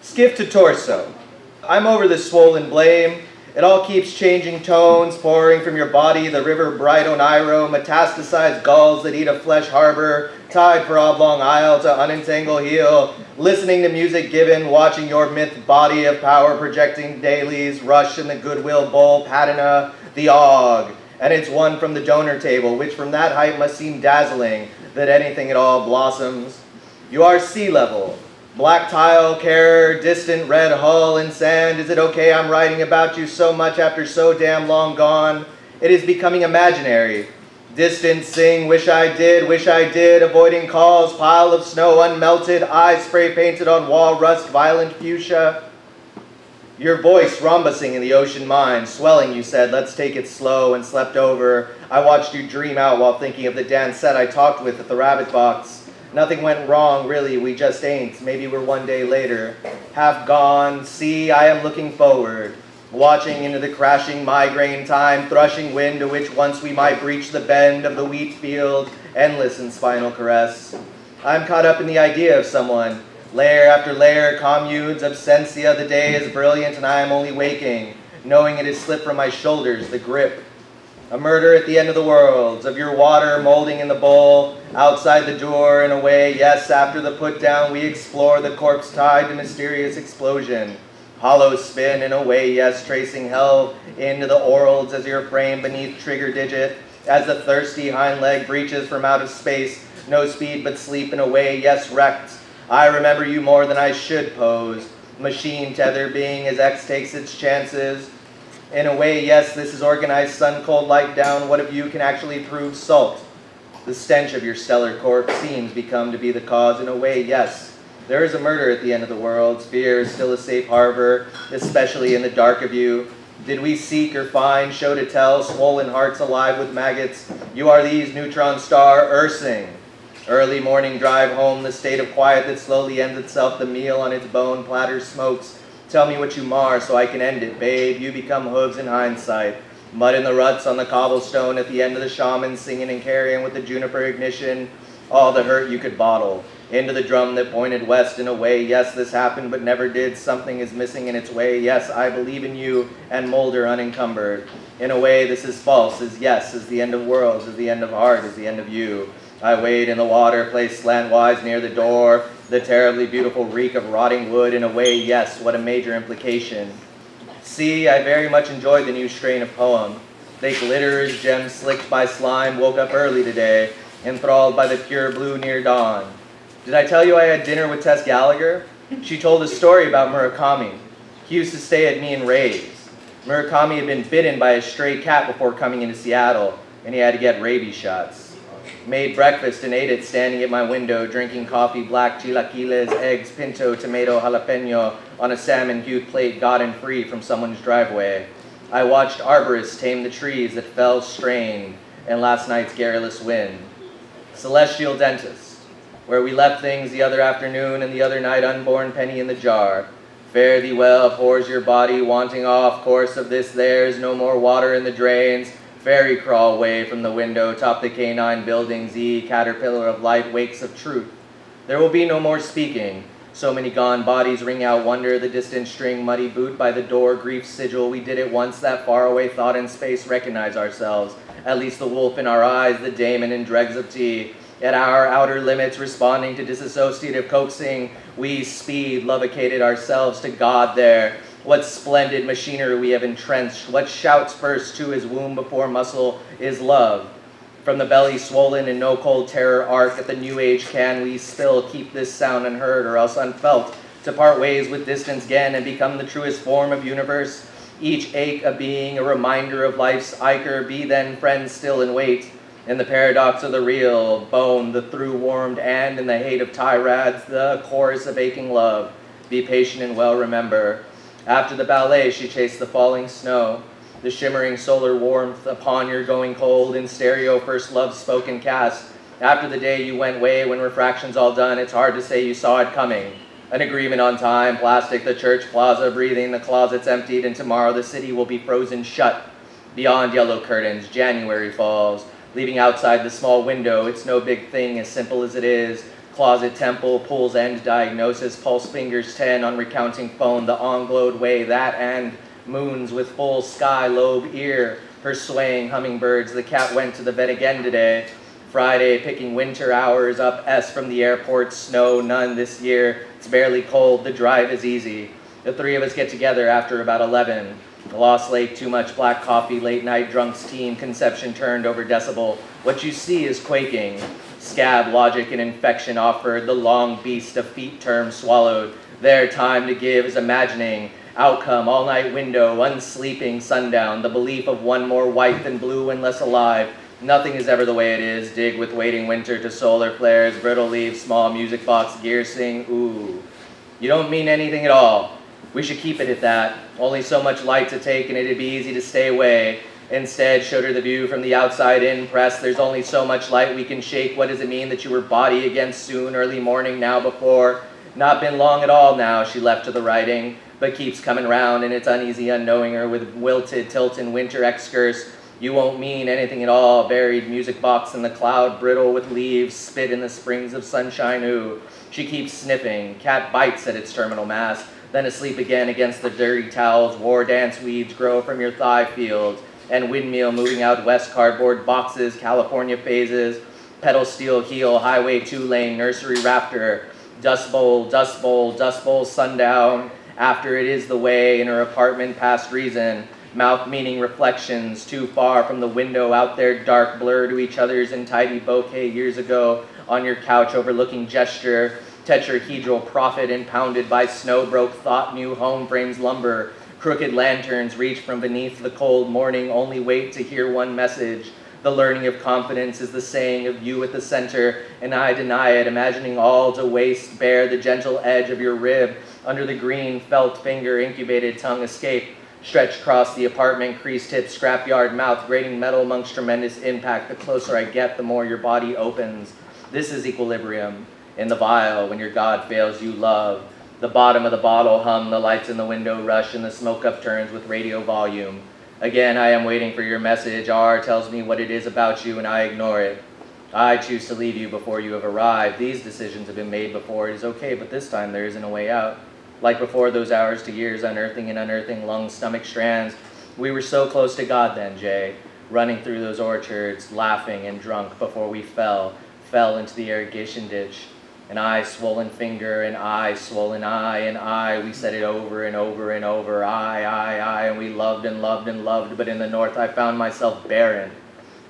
Skiff to torso. I'm over this swollen blame. It all keeps changing tones, pouring from your body, the river bright Oneiro, metastasized gulls that eat a flesh harbor, tide for oblong isle to unentangle heel, listening to music given, watching your myth body of power projecting dailies, rush in the goodwill bowl, patina, the og, and it's one from the donor table, which from that height must seem dazzling, that anything at all blossoms. You are sea level. Black tile, care, distant red hull and sand. Is it okay I'm writing about you so much after so damn long gone? It is becoming imaginary. Distant sing, wish I did, avoiding calls, pile of snow unmelted, eyes spray painted on wall, rust, violent fuchsia. Your voice rhombusing in the ocean mind, swelling, you said, let's take it slow, and slept over. I watched you dream out while thinking of the dancette I talked with at the rabbit box. Nothing went wrong, really, we just ain't. Maybe we're one day later. Half gone, see, I am looking forward. Watching into the crashing migraine time, threshing wind to which once we might breach the bend of the wheat field, endless in spinal caress. I'm caught up in the idea of someone. Layer after layer, communes, absentia, the day is brilliant and I am only waking, knowing it has slipped from my shoulders, the grip. A murder at the end of the world, of your water molding in the bowl, outside the door, in a way, yes, after the put down, we explore the corpse tied to mysterious explosion. Hollow spin, in a way, yes, tracing hell into the orals as your frame beneath trigger digit, as the thirsty hind leg breaches from out of space, no speed but sleep, in a way, yes, wrecked. I remember you more than I should pose, machine tether being as X takes its chances. In a way, yes, this is organized sun-cold light down. What of you can actually prove salt? The stench of your stellar corpse seems become to be the cause. In a way, yes, there is a murder at the end of the world. Fear is still a safe harbor, especially in the dark of you. Did we seek or find, show to tell, swollen hearts alive with maggots? You are these neutron star ursing. Early morning drive home, the state of quiet that slowly ends itself, the meal on its bone platter smokes. Tell me what you mar so I can end it, babe. You become hooves in hindsight. Mud in the ruts on the cobblestone at the end of the shaman singing and carrying with the juniper ignition. All the hurt you could bottle. Into the drum that pointed west in a way. Yes, this happened but never did. Something is missing in its way. Yes, I believe in you and molder unencumbered. In a way, this is false. Is yes, is the end of worlds, is the end of heart, is the end of you. I wade in the water, placed slantwise near the door. The terribly beautiful reek of rotting wood. In a way, yes, what a major implication. See, I very much enjoyed the new strain of poem. They glitter as gems slicked by slime. Woke up early today, enthralled by the pure blue near dawn. Did I tell you I had dinner with Tess Gallagher? She told a story about Murakami. He used to stay at me in Rays. Murakami had been bitten by a stray cat before coming into Seattle, and he had to get rabies shots. Made breakfast and ate it standing at my window, drinking coffee, black chilaquiles, eggs, pinto, tomato, jalapeno on a salmon-hued plate gotten free from someone's driveway. I watched arborists tame the trees that fell strained in last night's garrulous wind. Celestial dentist, where we left things the other afternoon and the other night unborn penny in the jar. Fare thee well, abhors your body, wanting off course of this there's no more water in the drains. Fairy crawl away from the window, top the canine buildings, caterpillar of light, wakes of truth. There will be no more speaking. So many gone bodies ring out wonder, the distant string, muddy boot by the door, grief sigil. We did it once, that faraway thought in space, recognize ourselves. At least the wolf in our eyes, the daemon in dregs of tea. At our outer limits, responding to disassociative coaxing, we speed, lovicated ourselves to God there. What splendid machinery we have entrenched. What shouts first to his womb before muscle is love. From the belly swollen in no cold terror arc at the new age can we still keep this sound unheard or else unfelt, to part ways with distance again and become the truest form of universe. Each ache a being, a reminder of life's ichor, be then friends still and wait. In the paradox of the real, bone, the through-warmed, and in the hate of tirades, the chorus of aching love. Be patient and well remember. After the ballet, she chased the falling snow, the shimmering solar warmth upon your going cold, in stereo first love spoken cast. After the day you went way, when refraction's all done, it's hard to say you saw it coming. An agreement on time, plastic, the church plaza breathing, the closets emptied, and tomorrow the city will be frozen shut. Beyond yellow curtains, January falls, leaving outside the small window. It's no big thing, as simple as it is. Closet temple, pulse end diagnosis, pulse fingers 10 on recounting phone, the on-glowed way, that and moons with full sky, lobe, ear, her swaying hummingbirds, the cat went to the vet again today. Friday, picking winter hours, up S from the airport, snow, none this year, it's barely cold, the drive is easy. The three of us get together after about 11. Lost Lake, too much black coffee, late night drunks team, conception turned over decibel. What you see is quaking. Scab, logic, and infection offered, the long beast of feet term swallowed. Their time to give is imagining. Outcome, all-night window, unsleeping sundown, the belief of one more white than blue and less alive. Nothing is ever the way it is. Dig with waiting winter to solar flares, brittle leaves, small music box, gear sing, ooh. You don't mean anything at all. We should keep it at that. Only so much light to take and it'd be easy to stay away. Instead, showed her the view from the outside in, press. There's only so much light we can shake. What does it mean that you were body against soon, early morning, now before? Not been long at all now, she left to the writing, but keeps coming round, and it's uneasy unknowing her with wilted Tilton winter excurse. You won't mean anything at all. Buried music box in the cloud, brittle with leaves, spit in the springs of sunshine, ooh. She keeps sniffing. Cat bites at its terminal mass, then asleep again against the dirty towels. War dance weeds grow from your thigh fields. And windmill moving out west, cardboard boxes, California phases, pedal steel heel, highway 2-lane, nursery rafter, dust bowl, dust bowl, dust bowl, sundown, after it is the way, in her apartment past reason, mouth meaning reflections, too far from the window, out there dark blur to each other's in tidy bouquet years ago, on your couch overlooking gesture, tetrahedral profit impounded by snow broke thought, new home frames lumber, crooked lanterns reach from beneath the cold morning, only wait to hear one message. The learning of confidence is the saying of you at the center, and I deny it, imagining all to waste bare the gentle edge of your rib, under the green felt finger, incubated tongue escape, stretched across the apartment, creased hip, scrapyard mouth, grating metal amongst tremendous impact. The closer I get, the more your body opens. This is equilibrium. In the vial, when your God fails you love. The bottom of the bottle hum, the lights in the window rush, and the smoke upturns with radio volume. Again, I am waiting for your message. R tells me what it is about you, and I ignore it. I choose to leave you before you have arrived. These decisions have been made before. It is okay, but this time there isn't a way out. Like before those hours to years, unearthing and unearthing lung, stomach strands. We were so close to God then, Jay, running through those orchards, laughing and drunk before we fell into the irrigation ditch. An eye, swollen finger, an eye, swollen eye, an eye. We said it over and over and over. I, and we loved and loved and loved. But in the north, I found myself barren.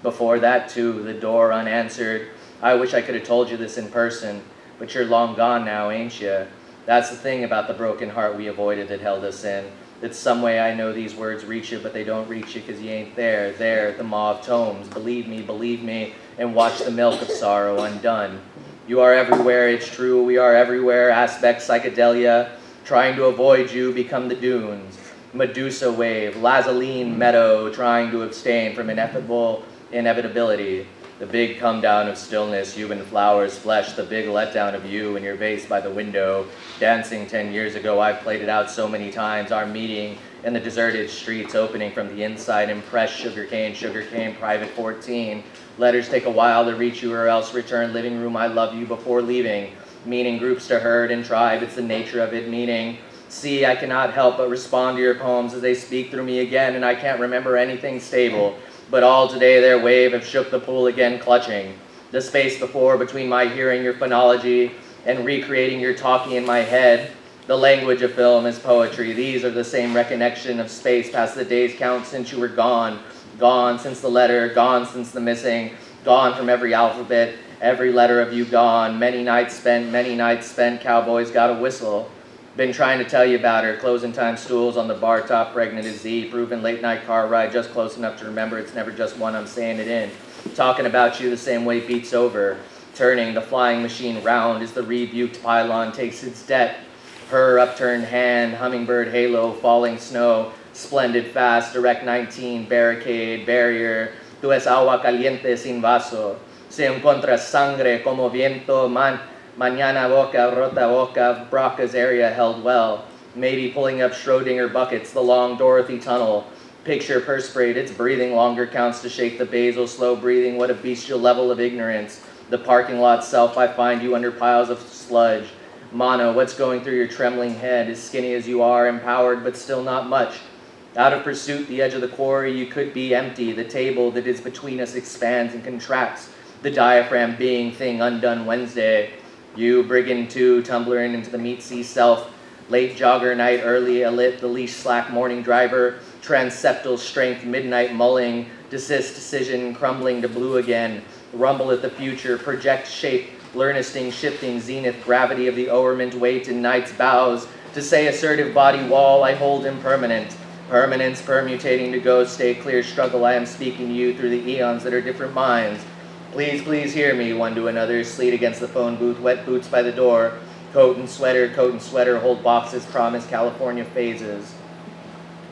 Before that, too, the door unanswered. I wish I could have told you this in person, but you're long gone now, ain't you? That's the thing about the broken heart we avoided that held us in. That some way I know these words reach you, but they don't reach you because you ain't there. There, the maw of tomes. Believe me, and watch the milk of sorrow undone. You are everywhere, it's true, we are everywhere, aspects psychedelia, trying to avoid you become the dunes. Medusa wave, lazarine meadow, trying to abstain from inevitability. The big come down of stillness, human flowers, flesh, the big letdown of you in your vase by the window. Dancing 10 years ago, I've played it out so many times, our meeting in the deserted streets, opening from the inside, impressed sugarcane, private 14. Letters take a while to reach you or else return living room, I love you before leaving. Meaning groups to herd and tribe, it's the nature of it, meaning. See, I cannot help but respond to your poems as they speak through me again, and I can't remember anything stable. But all today their wave have shook the pool again, clutching. The space before between my hearing your phonology and recreating your talking in my head. The language of film is poetry. These are the same reconnection of space past the days count since you were gone. Gone since the letter, gone since the missing, gone from every alphabet, every letter of you gone. Many nights spent, cowboys got a whistle. Been trying to tell you about her, closing time stools on the bar top, pregnant as Z, proven late night car ride, just close enough to remember it's never just one, I'm saying it in. Talking about you the same way beats over. Turning the flying machine round as the rebuked pylon takes its debt. Her upturned hand, hummingbird halo, falling snow, splendid fast, direct 19, barricade, barrier, tu es agua caliente sin vaso, se encuentra sangre como viento, mañana boca, rota boca, Braca's area held well, maybe pulling up Schrodinger buckets, the long Dorothy tunnel, picture perspirate, its breathing longer counts to shake the basal, slow breathing, what a bestial level of ignorance, The parking lot self, I find you under piles of sludge. Mono, what's going through your trembling head? As skinny as you are, empowered, but still not much. Out of pursuit, the edge of the quarry, you could be empty. The table that is between us expands and contracts. The diaphragm being thing undone Wednesday. You, brigand two, tumbling into the meat sea self. Late jogger, night early, alit, the leash slack morning driver. Transeptal strength, midnight mulling. Desist, decision, crumbling to blue again. Rumble at the future, project shape, learnesting, shifting, zenith, gravity of the overment weight in night's bows. To say assertive body wall, I hold impermanent. Permanence permutating to go, stay clear, struggle, I am speaking to you through the eons that are different minds. Please, please hear me, one to another, sleet against the phone booth, wet boots by the door. Coat and sweater, hold boxes, promise, California phases.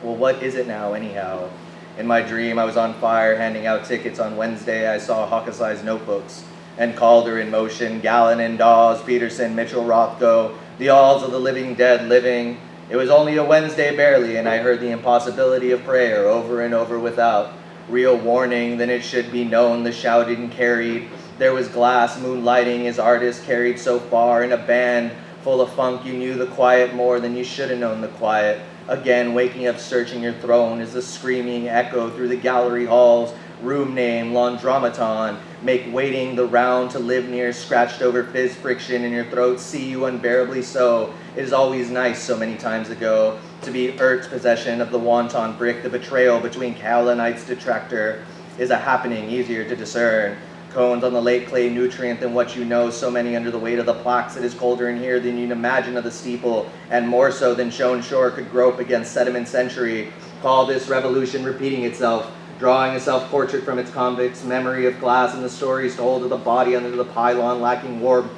Well, what is it now, anyhow? In my dream, I was on fire, handing out tickets. On Wednesday, I saw Hawkesize notebooks. And Calder in motion, Gallen and Dawes, Peterson, Mitchell, Rothko, the alls of the living dead living. It was only a Wednesday barely, and I heard the impossibility of prayer over and over without. Real warning, then it should be known, the shouted and carried. There was glass moonlighting as artists carried so far in a band full of funk. You knew the quiet more than you should have known the quiet. Again, waking up, searching your throne as the screaming echo through the gallery halls. Room name, Laundromaton. Make waiting the round to live near, scratched over fizz friction in your throat. See you unbearably so. It is always nice so many times ago to be Ert's possession of the wanton brick. The betrayal between Kaolinite's detractor is a happening easier to discern. Cones on the late clay nutrient than what you know, so many under the weight of the plaques. It is colder in here than you'd imagine of the steeple, and more so than shown shore could grope against sediment century. Call this revolution repeating itself, drawing a self-portrait from its convict's memory of glass and the stories told of the body under the pylon lacking warmth.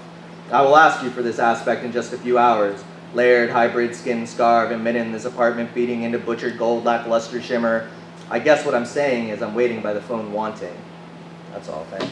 I will ask you for this aspect in just a few hours. Layered, hybrid skin scarf and midden, this apartment feeding into butchered gold lackluster shimmer. I guess what I'm saying is I'm waiting by the phone wanting. That's all, thanks.